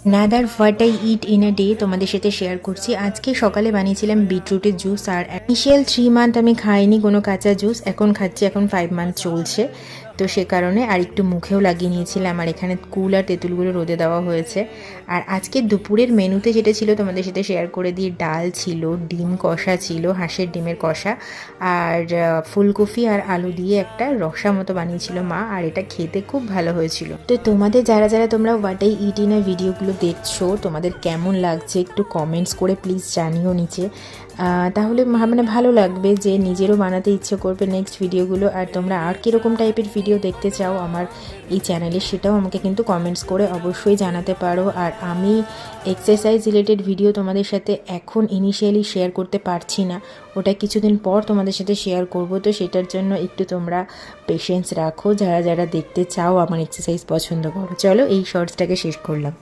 Another what I it in a day তোমাদের সাথে share করছি। আজকে সকালে বানিয়েছিলাম বিটরুটের জুস, আর ইনিশিয়াল 3 মান্থ আমি খাইনি কোনো কাঁচা জুস, এখন খাচ্ছি, এখন 5 মান্থ চলছে। তো সে কারণে আর একটু মুখেও লাগিয়ে নিয়েছিলাম, আর এখানে কুল আর তেঁতুলগুলো রোদে দেওয়া হয়েছে। আর আজকে দুপুরের মেনুতে যেটা ছিল তোমাদের সাথে শেয়ার করে দিয়ে, ডাল ছিল, ডিম কষা ছিল, হাঁসের ডিমের কষা, আর ফুলকপি আর আলু দিয়ে একটা রসা মতো বানিয়েছিল মা, আর এটা খেতে খুব ভালো হয়েছিল। তো তোমাদের যারা যারা তোমরা হোয়াট আই ইট ইন এর ভিডিওগুলো দেখছো, তোমাদের কেমন লাগছে একটু কমেন্টস করে প্লিজ জানিও নিচে। তাহলে মানে ভালো লাগবে, যে নিজেরও বানাতে ইচ্ছে করবে নেক্সট ভিডিওগুলো। আর তোমরা আর কীরকম টাইপের ভিডিও দেখতে চাও আমার এই চ্যানেলে, সেটাও আমাকে কিন্তু কমেন্টস করে অবশ্যই জানাতে পারো। আর আমি এক্সারসাইজ রিলেটেড ভিডিও তোমাদের সাথে এখন ইনিশিয়ালি শেয়ার করতে পারছি না, ওটা কিছুদিন পর তোমাদের সাথে শেয়ার করব। তো সেটার জন্য একটু তোমরা পেশেন্স রাখো, যারা যারা দেখতে চাও আমার এক্সারসাইজ পছন্দ করো। চলো এই শর্টসটাকে শেষ করলাম।